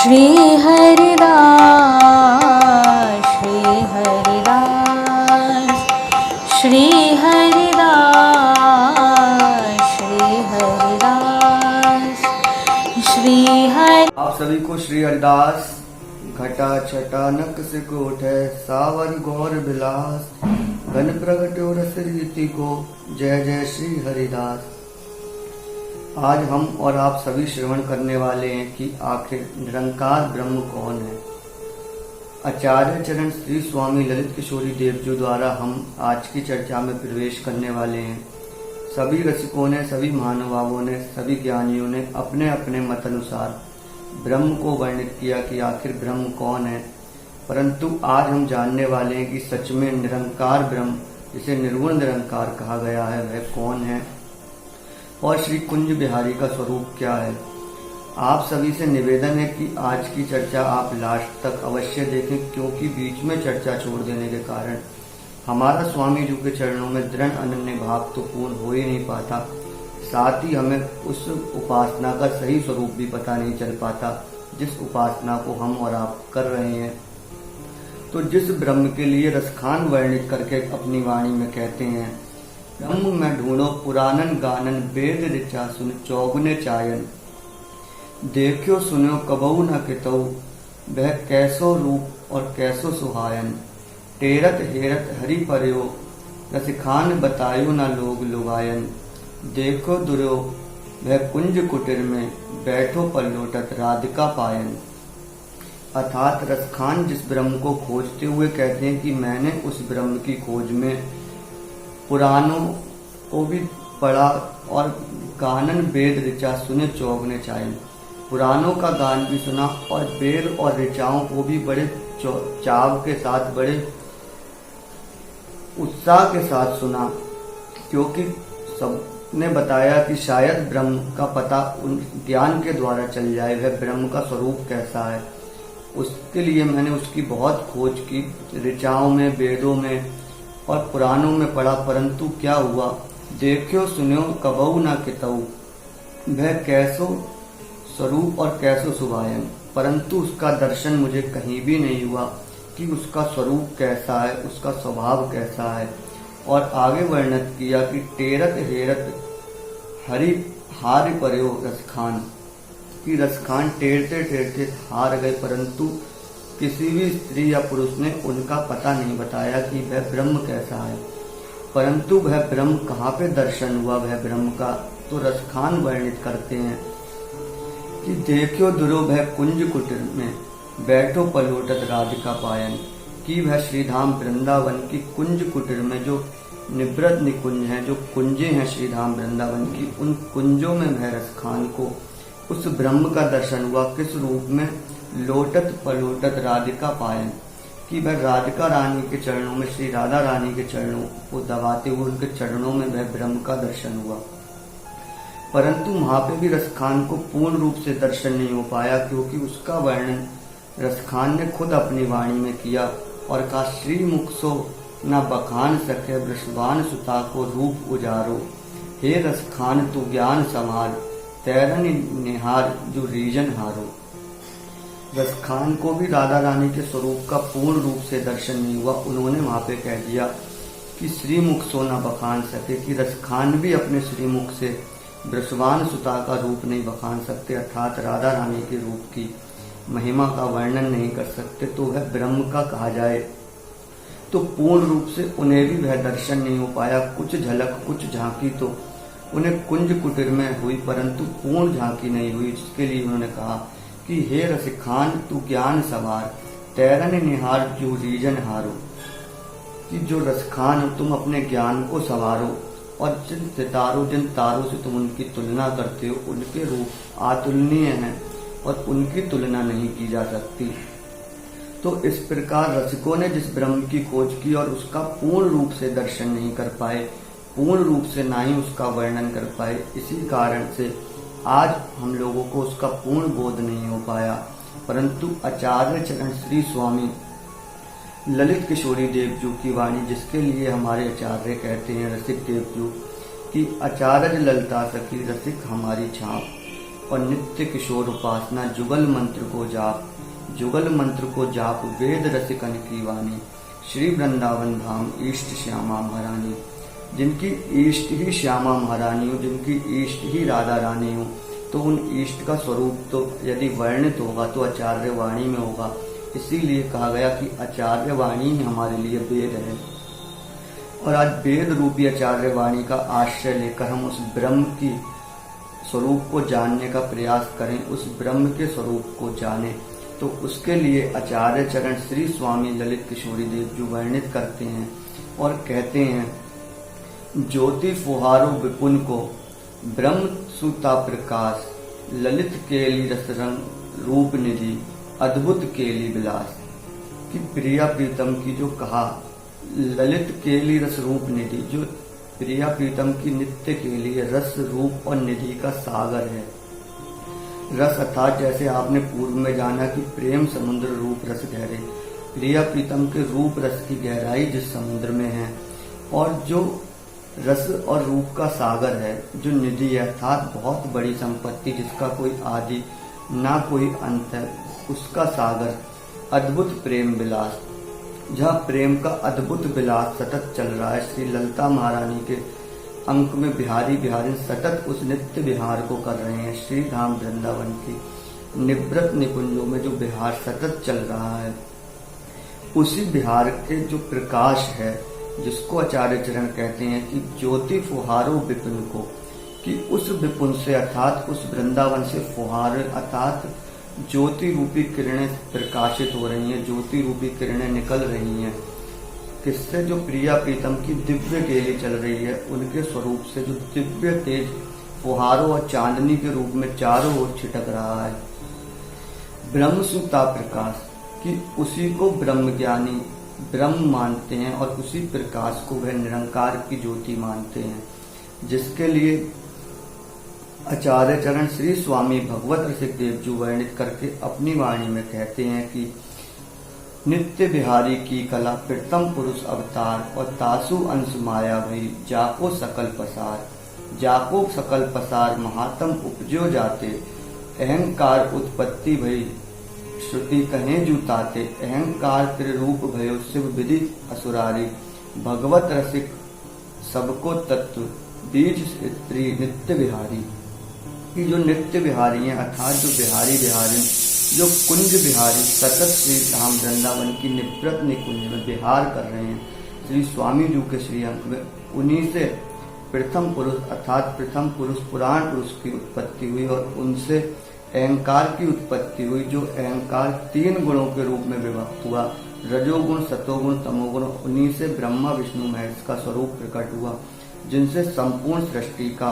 श्री हरिदास श्री हरिदास श्री हरिदास श्री हरिदास श्री हरि। आप सभी को श्री हरिदास। घटा छटा नक से कोठे सावर गौर बिलास, घन प्रगट्यो रस रीति को जय जय श्री हरिदास। आज हम और आप सभी श्रवण करने वाले हैं कि आखिर निरंकार ब्रह्म कौन है। आचार्य चरण श्री स्वामी ललित किशोरी देव जी द्वारा हम आज की चर्चा में प्रवेश करने वाले हैं। सभी रसिकों ने, सभी महानुभावों ने, सभी ज्ञानियों ने अपने अपने मत अनुसार ब्रह्म को वर्णित किया कि आखिर ब्रह्म कौन है। परंतु आज हम जानने वाले हैं कि सच में निरंकार ब्रह्म, जिसे निर्गुण निरंकार कहा गया है, वह कौन है और श्री कुंज बिहारी का स्वरूप क्या है। आप सभी से निवेदन है कि आज की चर्चा आप लास्ट तक अवश्य देखें, क्योंकि बीच में चर्चा छोड़ देने के कारण हमारा स्वामी जी के चरणों में दृढ़ अनन्य भाव तो पूर्ण हो ही नहीं पाता, साथ ही हमें उस उपासना का सही स्वरूप भी पता नहीं चल पाता जिस उपासना को हम और आप कर रहे हैं। तो जिस ब्रह्म के लिए रसखान वर्णित करके अपनी वाणी में कहते हैं, ब्रह्म में ढूंढो पुरानन गानन वेद ऋचा सुन चौगुने चायन, देखियो सुनो कबहु न कितौ वह कैसो रूप और कैसो सुहायन, टेरत हेरत हरि पर्यो रसिखान बतायो न लोग लुगायन, देखो दुर्यो वह कुंज कुटीर में बैठो पल्लोटत राधिका पायन। अर्थात रसखान जिस ब्रह्म को खोजते हुए कहते हैं कि मैंने उस ब्रह्म की खोज में पुराणों को भी पढ़ा और गानन वेद ऋचा सुने चौगने चायन, पुराणों का गान भी सुना और वेद और ऋचाओं को भी बड़े चाव के साथ, बड़े उत्साह के साथ सुना, क्योंकि सबने बताया कि शायद ब्रह्म का पता उन ज्ञान के द्वारा चल जाए, वह ब्रह्म का स्वरूप कैसा है। उसके लिए मैंने उसकी बहुत खोज की, ऋचाओं में, वेदों में और पुराणों में पढ़ा, परंतु क्या हुआ, देखियो सुनो कबहु न कितौ वह कैसो स्वरूप और कैसो सुभायन, परंतु उसका दर्शन मुझे कहीं भी नहीं हुआ कि उसका स्वरूप कैसा है, उसका स्वभाव कैसा है। और आगे वर्णित किया कि टेरत हेरत हरि हार पर्यो रसखान, कि रसखान टेरते टेरते हार गए, परंतु किसी भी स्त्री या पुरुष ने उनका पता नहीं बताया कि वह ब्रह्म कैसा है। परंतु वह ब्रह्म कहाँ पे दर्शन हुआ वह ब्रह्म का, तो रसखान वर्णित करते हैं कि देखियो दुरो वह कुंज कुटीर में बैठो पलोटत राधिका पायन, कि वह श्रीधाम वृंदावन की कुंज कुटीर में जो निवृत्त निकुंज हैं, जो कुंजे हैं श्रीधाम वृंदावन की, उन कुंजों में वह रसखान को उस ब्रह्म का दर्शन हुआ। किस रूप में, लोटत पलोटत राधिका पायन, कि वह राधिका रानी के चरणों में, श्री राधा रानी के चरणों को दबाते हुए उनके चरणों में वह ब्रह्म का दर्शन हुआ। परंतु वहां पे भी रसखान को पूर्ण रूप से दर्शन नहीं हो पाया, क्योंकि उसका वर्णन रसखान ने खुद अपनी वाणी में किया और कहा, श्री मुख सो न बखान सके वृषभान सुता को रूप उजारो, हे रसखान तू ज्ञान समार तैरन निहार जो रीजन हारो। रसखान को भी राधा रानी के स्वरूप का पूर्ण रूप से दर्शन नहीं हुआ। उन्होंने वहां पे कह दिया कि श्रीमुख सो न बखान सके, कि रसखान भी अपने श्रीमुख से वृषभान सुता का रूप नहीं बखान सकते, अर्थात राधा रानी के रूप की महिमा का वर्णन नहीं कर सकते, तो वह ब्रह्म का कहा जाए। तो पूर्ण रूप से उन्हें भी वह दर्शन नहीं हो पाया। कुछ झलक, कुछ झांकी तो उन्हें कुंज कुटीर में हुई, परंतु पूर्ण झांकी नहीं हुई, जिसके लिए उन्होंने कहा कि हे रसिखान तू ज्ञान सवार तैरन निहार जो रीजन हारो, कि जो रसखान तुम अपने ज्ञान को संवारो और जिन सितारों, जिन तारों से तुम उनकी तुलना करते हो, उनके रूप अतुलनीय हैं और उनकी तुलना नहीं की जा सकती। तो इस प्रकार रसिकों ने जिस ब्रह्म की खोज की और उसका पूर्ण रूप से दर्शन नहीं कर पाए, पूर्ण रूप से ना ही उसका वर्णन कर पाए, इसी कारण से आज हम लोगों को उसका पूर्ण बोध नहीं हो पाया। परंतु आचार्य चरण श्री स्वामी ललित किशोरी देव जी की वाणी, जिसके लिए हमारे आचार्य कहते हैं रसिक देव जी, कि आचार्य ललता सखी रसिक हमारी छाप, और नित्य किशोर उपासना जुगल मंत्र को जाप, जुगल मंत्र को जाप वेद रसिकन की वाणी, श्री वृंदावन धाम ईष्ट श्यामा महारानी। जिनकी इष्ट ही श्यामा महारानी हो, जिनकी इष्ट ही राधा रानी हो, तो उन इष्ट का स्वरूप तो यदि वर्णित होगा तो आचार्य वाणी में होगा। इसीलिए कहा गया कि आचार्य वाणी ही हमारे लिए वेद है। और आज वेद रूपी आचार्य वाणी का आश्रय लेकर हम उस ब्रह्म की स्वरूप को जानने का प्रयास करें, उस ब्रह्म के स्वरूप को जानें। तो उसके लिए आचार्य चरण श्री स्वामी ललित किशोरी देव जी वर्णित करते हैं और कहते हैं, ज्योति फुहारो विपुन को ब्रह्म सुता प्रकाश, ललित केली रसरंग रूप निधि अद्भुत केली विलास। कि प्रिया प्रीतम की जो कहा ललित केली रस रूप निधि, जो प्रिया प्रीतम की नित्य केली रस रूप और निधि का सागर है। रस अर्थात जैसे आपने पूर्व में जाना कि प्रेम समुद्र रूप रस गहरे, प्रिया प्रीतम के रूप रस की गहराई जिस समुद्र में है, और जो रस और रूप का सागर है, जो निधि है अर्थात बहुत बड़ी संपत्ति जिसका कोई आदि ना कोई अंत है, उसका सागर अद्भुत प्रेम विलास, जहाँ प्रेम का अद्भुत विलास सतत चल रहा है। श्री ललिता महारानी के अंक में बिहारी बिहारी सतत उस नित्य विहार को कर रहे हैं। श्री धाम वृंदावन की निवृत्त निकुंजों में जो विहार सतत चल रहा है, उसी विहार के जो प्रकाश है, जिसको आचार्य चरण कहते हैं कि ज्योति फुहारो विपिन को, कि उस विपुन से अर्थात उस वृंदावन से फुहार अर्थात ज्योति रूपी किरणें प्रकाशित हो रही हैं, ज्योति रूपी किरणें निकल रही हैं। किससे? जो प्रिया प्रीतम की दिव्य केली चल रही है, उनके स्वरूप से जो दिव्य तेज फुहारों और चांदनी के रूप में चारों ओर छिटक रहा है। ब्रह्म सुता प्रकाश, कि उसी को ब्रह्म ज्ञानी ब्रह्म मानते हैं और उसी प्रकाश को वह निरंकार की ज्योति मानते हैं, जिसके लिए आचार्य चरण श्री स्वामी भगवत रसिक देव जी वर्णित करके अपनी वाणी में कहते हैं कि नित्य बिहारी की कला प्रथम पुरुष अवतार, और तासु अंश माया भई जाको सकल पसार, जाको सकल पसार महात्म उपजो जाते, अहंकार उत्पत्ति भई श्रुति कहें जूताते, अहंकार त्रिरूप भयो शिव विधि असुरारी, भगवत रसिक सबको तत्व बीज स्त्री नित्य बिहारी। कि जो नित्य बिहारी हैं अर्थात जो बिहारी बिहारी, जो कुंज बिहारी सतत श्री धाम वृंदावन की निवृत्त निकुंज में विहार कर रहे हैं, श्री स्वामी जी के श्री अंक में उन्हीं से प्रथम पुरुष अर्थात प्रथम पुरुष पुराण पुरुष की उत्पत्ति हुई और उनसे अहंकार की उत्पत्ति हुई। जो अहंकार तीन गुणों के रूप में विभक्त हुआ, रजोगुण सतोगुण तमोगुण, उन्हीं से ब्रह्मा विष्णु महेश का स्वरूप प्रकट हुआ, जिनसे संपूर्ण सृष्टि का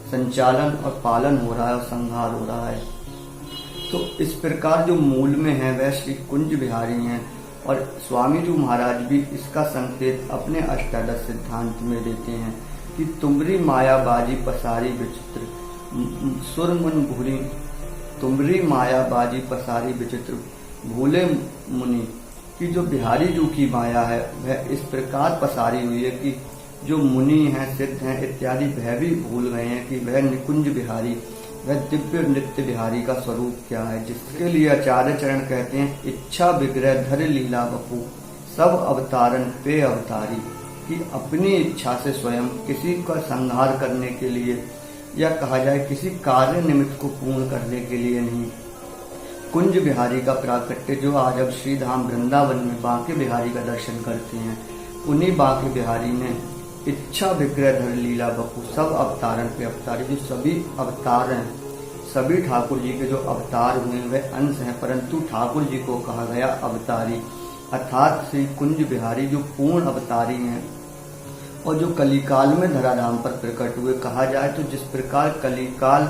संचालन और पालन हो रहा है और संहार हो रहा है। तो इस प्रकार जो मूल में है वह श्री कुंज बिहारी हैं, और स्वामी जी महाराज भी इसका संकेत अपने अष्टादश सिद्धांत में देते हैं कि तुमरी माया बाजी पसारी विचित्र, सुर मुन भूली तुमरी माया बाजी पसारी विचित्र भूले मुनि। की जो बिहारी जी की माया है वह इस प्रकार पसारी हुई है कि जो मुनि हैं, सिद्ध हैं इत्यादि वह भी भूल गए हैं कि वह निकुंज बिहारी, वह दिव्य नित्य बिहारी का स्वरूप क्या है। जिसके लिए आचार्य चरण कहते हैं, इच्छा विग्रह धर लीला बपू सब अवतारन पे अवतारी। कि अपनी इच्छा से स्वयं किसी का संहार करने के लिए, या कहा जाए किसी कार्य निमित्त को पूर्ण करने के लिए नहीं, कुंज बिहारी का प्राकट्य जो आज अब श्री धाम वृंदावन में बांके बिहारी का दर्शन करते हैं, उन्हीं बांके बिहारी ने इच्छा विग्रह धर लीला बपू सब अवतारण पे अवतारी। जो सभी अवतार हैं, सभी ठाकुर जी के जो अवतार हुए वे अंश हैं, परंतु ठाकुर जी को कहा गया अवतारी, अर्थात श्री कुंज बिहारी जो पूर्ण अवतारी हैं और जो कलिकाल में धराधाम पर प्रकट हुए। कहा जाए तो जिस प्रकार कलिकाल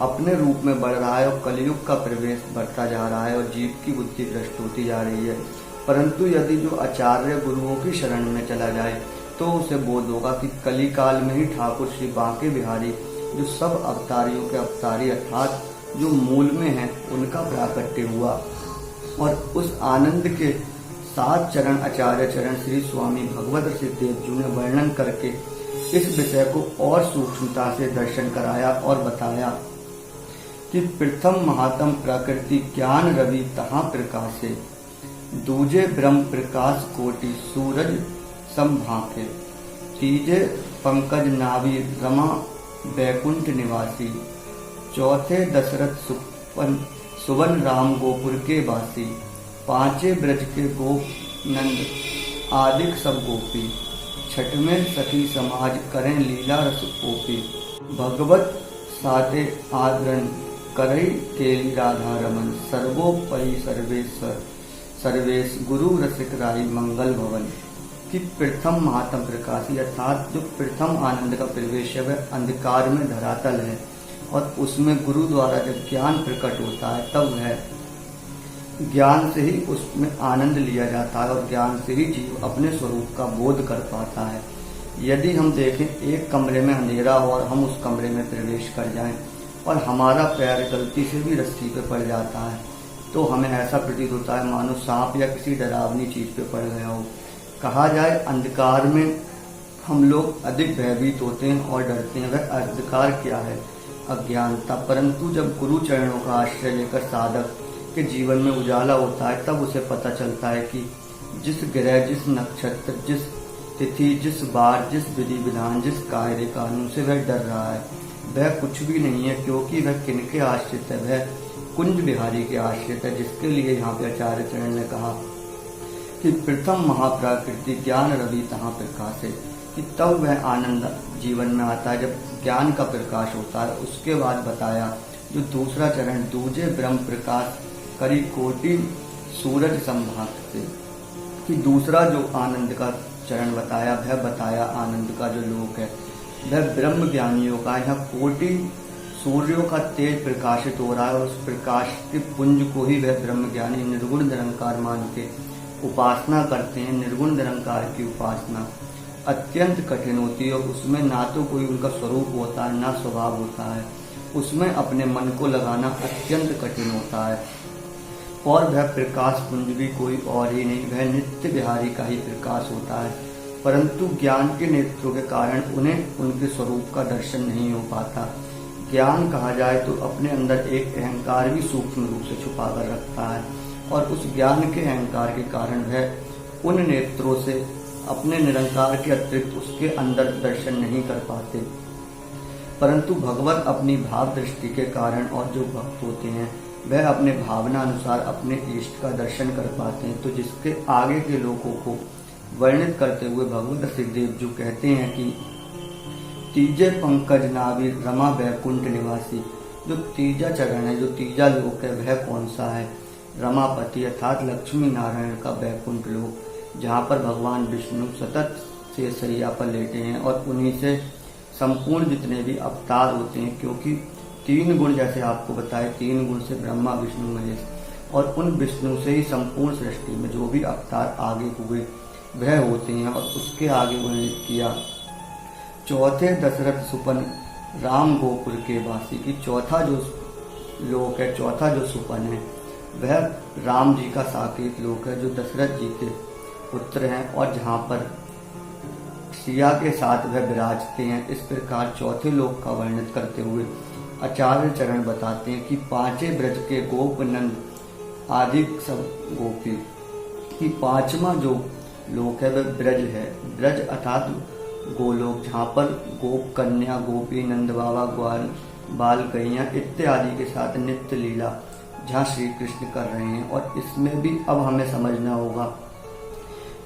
अपने रूप में बढ़ रहा है और कलयुग का प्रवेश बढ़ता जा रहा है और जीव की बुद्धि भ्रष्ट होती जा रही है, परंतु यदि जो आचार्य गुरुओं की शरण में चला जाए तो उसे बोध होगा कि कलिकाल में ही ठाकुर श्री बांके बिहारी जो सब अवतारियों के अवतारी अर्थात जो मूल में हैं उनका प्राकट्य हुआ। और उस आनंद के 7 चरण आचार्य चरण श्री स्वामी भगवत रसिक देव जी ने वर्णन करके इस विषय को और सूक्ष्मता से दर्शन कराया और बताया कि प्रथम महात्म प्रकृति ज्ञान रवि तहाँ प्रकाशे, दूजे ब्रह्म प्रकाश कोटि सूरज संभाके, तीजे पंकज नाभि रमा बैकुंठ निवासी, चौथे दशरथ सुवन राम गोपुर के वासी, पांचे ब्रज के गोप नंद आदिक सब गोपी, छठवें सखी समाज करें लीला रस ओपी, भगवत साते आदरण करई केली राधा रमन, सर्वोपरि सर्वेश्वर सर्वेश गुरु रसिक राई मंगल भवन। कि प्रथम महात्म प्रकाशी अर्थात जो प्रथम आनंद का प्रवेश है वह अंधकार में धरातल है, और उसमें गुरु द्वारा जब ज्ञान प्रकट होता है तब वह ज्ञान से ही उसमें आनंद लिया जाता है, और ज्ञान से ही जीव अपने स्वरूप का बोध कर पाता है। यदि हम देखें एक कमरे में अंधेरा हो और हम उस कमरे में प्रवेश कर जाएं और हमारा पैर गलती से भी रस्सी पे पड़ जाता है तो हमें ऐसा प्रतीत होता है मानो सांप या किसी डरावनी चीज पे पड़ गया हो। कहा जाए अंधकार में हम लोग अधिक भयभीत होते हैं और डरते हैं। वह अंधकार क्या है? अज्ञानता। परंतु जब गुरु चरणों का आश्रय लेकर साधक के जीवन में उजाला होता है तब उसे पता चलता है कि जिस ग्रह, जिस नक्षत्र, जिस तिथि, जिस बार, जिस विधि विधान, जिस कायदे कानून से वह डर रहा है वह कुछ भी नहीं है, क्योंकि वह किनके आश्रित है? वह कुंज बिहारी के आश्रित है, जिसके लिए यहाँ पे आचार्य चरण ने कहा कि प्रथम महाप्राकृति ज्ञान रवि तहाँ प्रकाश है, कि तब वह आनंद जीवन में आता है जब ज्ञान का प्रकाश होता है। उसके बाद बताया जो दूसरा चरण, दूजे ब्रह्म प्रकाश करी कोटि सूरज संभाग से, कि दूसरा जो आनंद का चरण बताया वह बताया आनंद का जो लोक है वह ब्रह्म ज्ञानियों का। यहाँ कोटि सूर्यों का तेज प्रकाशित हो रहा है और उस प्रकाश के पुंज को ही वह ब्रह्म ज्ञानी निर्गुण निरंकार मान के उपासना करते हैं। निर्गुण निरंकार की उपासना अत्यंत कठिन होती है और उसमें ना तो कोई उनका स्वरूप होता है ना स्वभाव होता है, उसमें अपने मन को लगाना अत्यंत कठिन होता है। और वह प्रकाश पुंज भी कोई और ही नहीं, वह नित्य बिहारी का ही प्रकाश होता है। परंतु ज्ञान के नेत्रों के कारण उन्हें उनके स्वरूप का दर्शन नहीं हो पाता। ज्ञान कहा जाए तो अपने अंदर एक अहंकार भी सूक्ष्म रूप से छुपा कर रखता है, और उस ज्ञान के अहंकार के कारण वह उन नेत्रों से अपने निरंकार के अतिरिक्त उसके अंदर दर्शन नहीं कर पाते। परंतु भगवत अपनी भाव दृष्टि के कारण और जो भक्त होते हैं वह अपने भावना अनुसार अपने इष्ट का दर्शन कर पाते हैं। तो जिसके आगे के लोगों को वर्णित करते हुए भगवत ऋषिदेव जो कहते हैं कि तीजे पंकज नाभि रमा बैकुंठ निवासी, जो तीजा चरण है, जो तीजा लोक है वह कौन सा है? रमापति अर्थात लक्ष्मी नारायण का बैकुंठ लोक, जहाँ पर भगवान विष्णु सतत से सैया पर लेटे हैं और उन्हीं से संपूर्ण जितने भी अवतार होते हैं, क्योंकि 3 गुण जैसे आपको बताए, 3 गुण से ब्रह्मा विष्णु महेश, और उन विष्णु से ही संपूर्ण सृष्टि में जो भी अवतार आगे हुए वह होते हैं। और उसके आगे वर्णित किया चौथे दशरथ सुपन राम गोपुर के वासी, की चौथा जो लोक है, चौथा जो सुपन है वह राम जी का साकेत लोक है, जो दशरथ जी के पुत्र हैं और जहाँ पर सिया के साथ वह विराजते हैं। इस प्रकार चौथे लोक का वर्णित करते हुए आचार्य चरण बताते हैं कि पांचे ब्रज के गोप नंद आदि सब गोपी, कि 5वां जो लोक है वह ब्रज है। ब्रज अर्थात गोलोक, जहाँ पर गोप कन्या, गोपी, नंद बाबा, ग्वाल बाल गैया इत्यादि के साथ नित्य लीला जहाँ श्री कृष्ण कर रहे हैं। और इसमें भी अब हमें समझना होगा,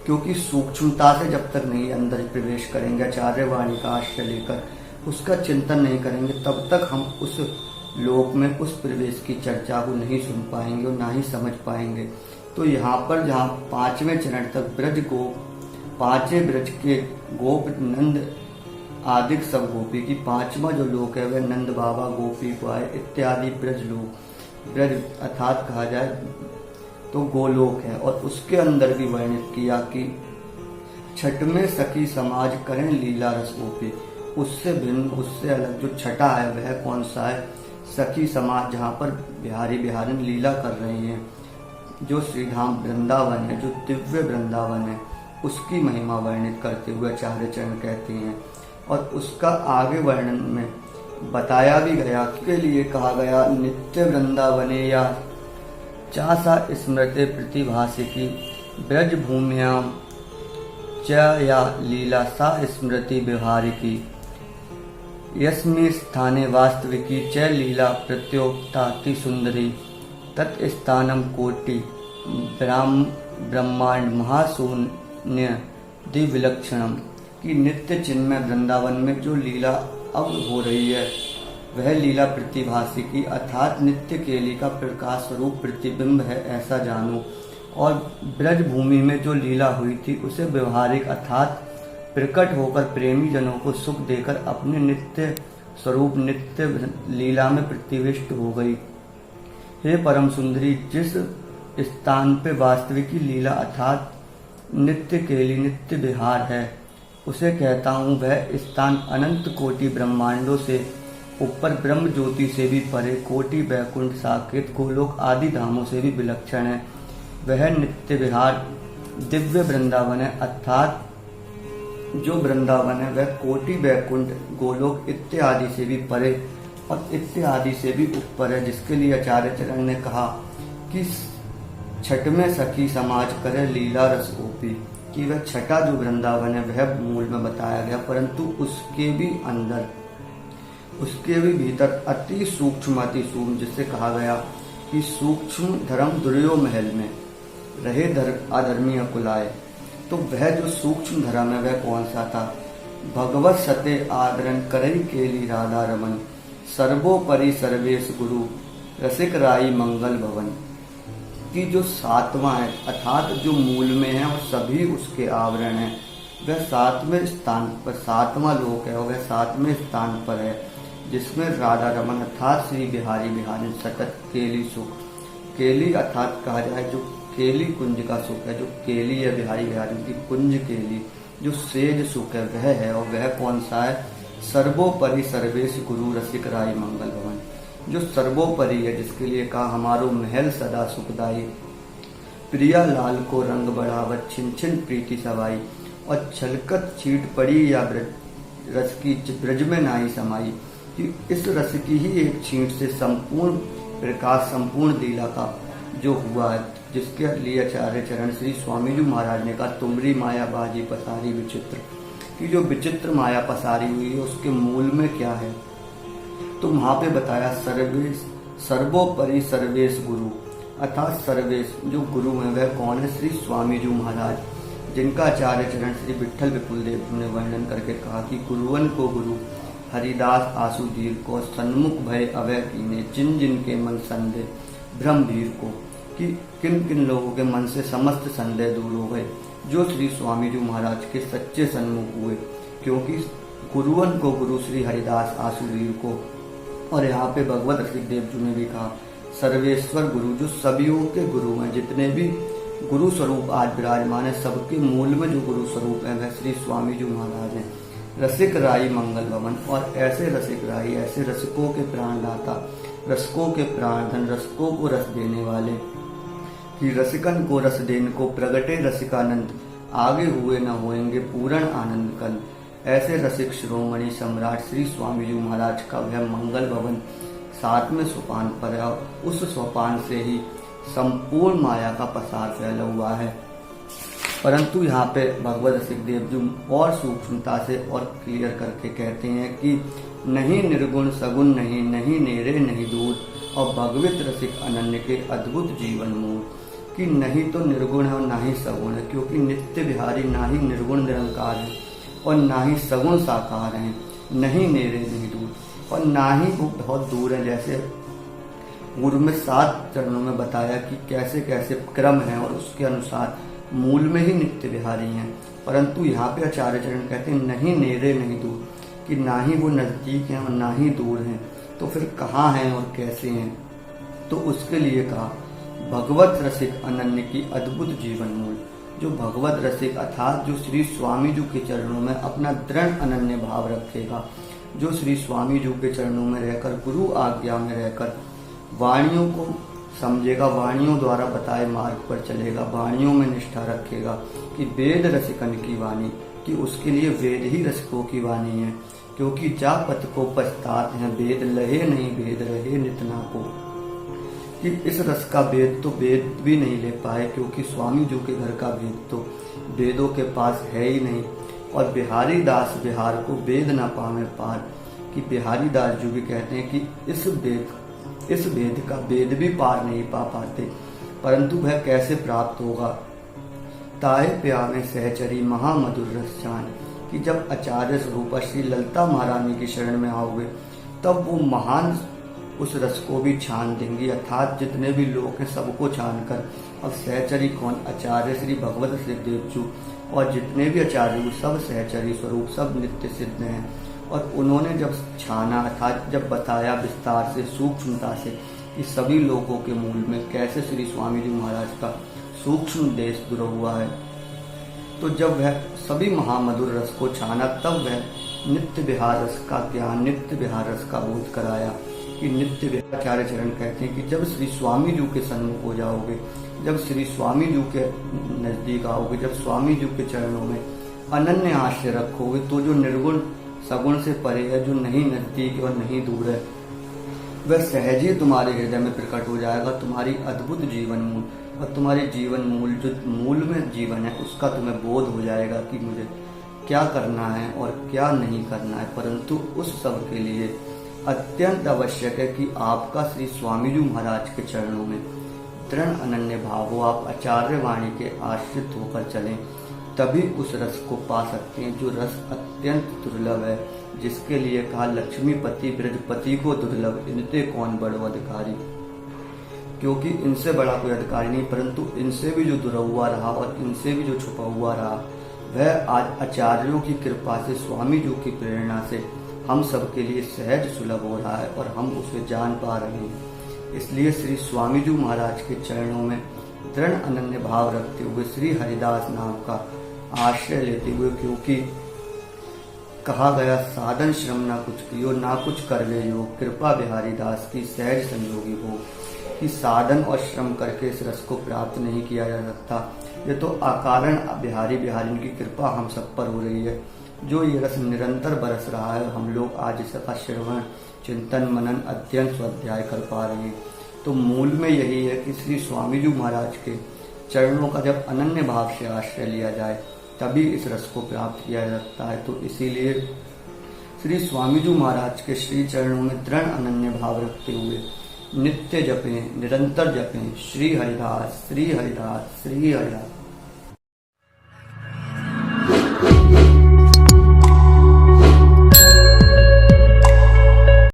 क्योंकि सूक्ष्मता से जब तक नहीं अंदर प्रवेश करेंगे, आचार्य वाणी का आश्रय लेकर उसका चिंतन नहीं करेंगे, तब तक हम उस लोक में उस प्रवेश की चर्चा को नहीं सुन पाएंगे और ना ही समझ पाएंगे। तो यहाँ पर जहाँ 5वें चरण तक ब्रज गोप, 5 ब्रज के गोप नंद आदि सब गोपी, की 5वां जो लोक है वह नंद बाबा, गोपी ग्वाल इत्यादि ब्रज लोक, ब्रज अर्थात कहा जाए तो गोलोक है। और उसके अंदर भी वर्णित किया कि 6वें सखी समाज करें लीला रस गोपी, उससे भिन्न, उससे अलग जो 6ठा है वह कौन सा है? सखी समाज, जहाँ पर बिहारी बिहारिन लीला कर रहे हैं, जो श्रीधाम वृंदावन है, जो दिव्य वृंदावन है, उसकी महिमा वर्णित करते हुए आचार्य चरण कहते हैं। और उसका आगे वर्णन में बताया भी गया। के लिए कहा गया नित्य वृंदावने या चासा स्मृते प्रतिभासिकी ब्रज भूम्यां च या लीला सा स्मृति व्यवहारिकी यस्मिन् स्थाने वास्तविकी च लीला प्रत्योक्ताति सुंदरी तत्स्थानम कोटि ब्रह्मांड महाशून्य दिविलक्षणम। की नित्य चिन्मय वृंदावन में जो लीला अब हो रही है वह लीला प्रतिभासी की अर्थात नित्य केली का प्रकाश स्वरूप प्रतिबिंब है ऐसा जानो। और ब्रज भूमि में जो लीला हुई थी उसे व्यवहारिक अर्थात प्रकट होकर प्रेमी जनों को सुख देकर अपने नित्य स्वरूप नित्य लीला में प्रतिविष्ट हो गई। हे परम सुंदरी, जिस स्थान पे वास्तविकी लीला अर्थात नित्य केली नित्य विहार है उसे कहता हूँ, वह स्थान अनंत कोटि ब्रह्मांडों से ऊपर ब्रह्म ज्योति से भी परे कोटि वैकुंठ साकेत गोलोक आदि धामों से भी विलक्षण है। वह नित्य विहार दिव्य वृंदावन है अर्थात जो वृंदावन है वह कोटि वैकुंठ गोलोक इत्यादि से भी परे और इत्यादि से भी ऊपर है, जिसके लिए आचार्य चरण ने कहा कि छठ में सखी समाज करे लीला रस गोपी। कि वह छठा जो वृंदावन है वह मूल में बताया गया, परंतु उसके भी अंदर उसके भी भीतर अति सूक्ष्म जिससे कहा गया कि सूक्ष्म धर्म दुर्यो महल में रहे अधर्मी अकुलाए। तो वह जो सूक्ष्म धर्म है वह कौन सा था? भगवत सते आदरण करई केली राधा रमन सर्वोपरि सर्वेश गुरु रसिक राई मंगल भवन। की जो सातवां है अर्थात जो मूल में है और सभी उसके आवरण है वह सातवें स्थान पर सातवां लोक है और वह सातवें स्थान पर है, जिसमें राधा रमन अर्थात श्री बिहारी बिहारी सतत केली सुख। केली अर्थात कहा जाए जो केली कुंज का सुख है, जो केली है बिहारी बिहारी की कुंज केली जो सेज सुख है वह है। और वह कौन सा है? सर्वोपरि सर्वेश गुरु रसिक राय मंगल भवन, जो सर्वोपरि है, जिसके लिए कहा हमारो महल सदा सुखदाई प्रिया लाल को रंग बढ़ावत छिन छिन प्रीति सवाई। और छलकत छीट पड़ी या रस की ब्रज में नाई समाई। कि इस रस की ही एक छींट से संपूर्ण प्रकाश संपूर्ण लीला का जो हुआ है, जिसके लिए आचार्य चरण श्री स्वामी जी महाराज ने कहा तुमरी माया बाजी पसारी विचित्र। कि जो विचित्र माया पसारी हुई है उसके मूल में क्या है? तो वहां पे बताया सर्वेश सर्वोपरि सर्वेश गुरु अर्थात सर्वेश जो गुरु है वह कौन है? श्री स्वामी जी महाराज, जिनका आचार्य चरण श्री विठ्ठल विपुल देव ने वर्णन करके कहा कि गुरुवन को गुरु हरिदास आसुधीर को सन्मुख भय अवय कीने जिन जिन के मन संदेह ब्रह्मवीर को। कि किन किन लोगों के मन से समस्त संदेह दूर हो गए जो श्री स्वामी जी महाराज के सच्चे सन्मुख हुए, क्योंकि गुरुवन को गुरु श्री हरिदास आसुधीर को। और यहाँ पे भगवत रसिक देव जी ने भी कहा सर्वेश्वर गुरु जो सभीयों के गुरु हैं, जितने भी गुरु स्वरूप आज विराजमान है सबके मूल में जो गुरु स्वरूप है वह श्री स्वामी जी महाराज हैं। रसिक राई मंगल भवन, और ऐसे रसिक राई ऐसे रसिकों के प्राणदाता रसकों के प्राणधन रसकों को रस देने वाले कि रसिकन को रस देने को प्रगटे रसिकानंद आगे हुए न होएंगे पूर्ण आनंद कल। ऐसे रसिक शिरोमणि सम्राट श्री स्वामी जी महाराज का वह मंगल भवन 7वें सोपान पर है। उस सोपान से ही संपूर्ण माया का पसार फैला हुआ है। परंतु यहाँ पे भगवत रसिक देव जी और सूक्ष्मता से और क्लियर करके कहते हैं कि नहीं निर्गुण सगुण नहीं, नहीं नेरे नहीं दूर, और भगवत रसिक अनन्य के अद्भुत जीवन मूल। कि नहीं तो निर्गुण है और ना ही सगुण है, क्योंकि नित्य विहारी ना ही निर्गुण निरंकार है और ना ही सगुण साकार है, नहीं नेरे नहीं दूर, और ना ही वो बहुत दूर है। जैसे गुरु में 7 चरणों में बताया कि कैसे कैसे क्रम है और उसके अनुसार मूल में ही नित्य विहारी हैं। परंतु यहाँ पे आचार्य चरण कहते हैं नहीं नेरे नहीं दूर, कि ना ही वो नजदीक हैं और ना ही दूर हैं, तो फिर कहाँ हैं और कैसे हैं? तो उसके लिए कहा भगवत रसिक अनन्य की अद्भुत जीवन मूल। जो भगवत रसिक अर्थात जो श्री स्वामी जी के चरणों में अपना दृढ़ अनन्य भाव रखेगा, जो श्री स्वामी जी के चरणों में रहकर गुरु आज्ञा में रहकर वाणियों को समझेगा, वाणियों द्वारा बताए मार्ग पर चलेगा, वाणियों में निष्ठा रखेगा कि वेद रसिकन की वाणी, कि उसके लिए वेद ही रसिकों की वाणी है। क्योंकि जा पथ को पछतात हैं वेद लहे नहीं भेद रहे नितना को। कि इस रस का भेद तो वेद भी नहीं ले पाए, क्योंकि स्वामी जी के घर का भेद तो वेदों के पास है ही नहीं। और बिहारी दास बिहार को वेद न पावे पार, कि बिहारी दास जी भी कहते हैं कि इस भेद का वेद भी पार नहीं पा पाते, परंतु वह कैसे प्राप्त होगा। ताए प्यावे सहचरी महामधुर रस छान, कि जब आचार्य स्वरूपा श्री ललिता महारानी की शरण में आओगे तब वो महान उस रस को भी छान देंगी, अर्थात जितने भी लोग हैं सबको छान कर। अब सहचरी कौन? आचार्य श्री भगवत सिद्धदेव जी और जितने भी आचार्य सब सहचरी स्वरूप, सब नित्य सिद्ध हैं। और उन्होंने जब छाना अर्थात जब बताया विस्तार से सूक्ष्मता से कि सभी लोगों के मूल में कैसे श्री स्वामी जी महाराज का सूक्ष्म देश दूर हुआ है, तो जब वह सभी महामधुर रस को छाना तब वह नित्य विहार रस का ज्ञान, नित्य विहार रस का बोध कराया। कि नित्य विहार आचार्य चरण कहते हैं कि जब श्री स्वामी जी के सन्मुख हो जाओगे, जब श्री स्वामी जी के नजदीक आओगे, जब स्वामी जी के चरणों में अनन्य आश्रय रखोगे, तो जो निर्गुण सगुण से परे है, जो नहीं नजदीक और नहीं दूर है, वह सहज ही तुम्हारे हृदय में प्रकट हो जाएगा। तुम्हारी अद्भुत जीवन मूल और तुम्हारे जीवन मूल जो मूल में जीवन है उसका तुम्हें बोध हो जाएगा कि मुझे क्या करना है और क्या नहीं करना है। परंतु उस सब के लिए अत्यंत आवश्यक है कि आपका श्री स्वामी जी महाराज के चरणों में दृढ़ अनन्य भाव हो, आप आचार्य वाणी के आश्रित होकर चलें, तभी उस रस को पा सकते हैं जो रस अत्यंत दुर्लभ है, जिसके लिए कहा लक्ष्मीपति ब्रजपति को दुर्लभ इनते कौन बड़ो अधिकारी। क्योंकि इनसे बड़ा कोई अधिकारी नहीं, परंतु इनसे भी जो दुरा हुआ रहा और इनसे भी जो छुपा हुआ रहा, वह आज आचार्यों की कृपा से, स्वामी जी की प्रेरणा से हम सबके लिए सहज सुलभ हो रहा है और हम उसे जान पा रहे हैं। इसलिए श्री स्वामी जी महाराज के चरणों में दृढ़ अनन्य भाव रखते हुए श्री हरिदास नाम का आश्रय लेते हुए, क्योंकि कहा गया साधन श्रम ना कुछ कियो ना कुछ करवे योग, कृपा बिहारी दास की सहज संयोगी हो। कि साधन और श्रम करके इस रस को प्राप्त नहीं किया जा सकता, ये तो अकारण बिहारी की कृपा हम सब पर हो रही है। जो ये रस निरंतर बरस रहा है, हम लोग आज इसका श्रवण चिंतन मनन अध्ययन स्वाध्याय कर पा रहे हैं। तो मूल में यही है कि श्री स्वामी जी महाराज के चरणों का जब अनन्य भाव से आश्रय लिया जाए तभी इस रस को प्राप्त किया जा सकता है। तो इसीलिए श्री स्वामी जी महाराज के श्री चरणों में दृढ़ अनन्य भाव रखते हुए नित्य जपें, निरंतर जपें श्री हरिदास श्री हरिदास श्री हरिदास।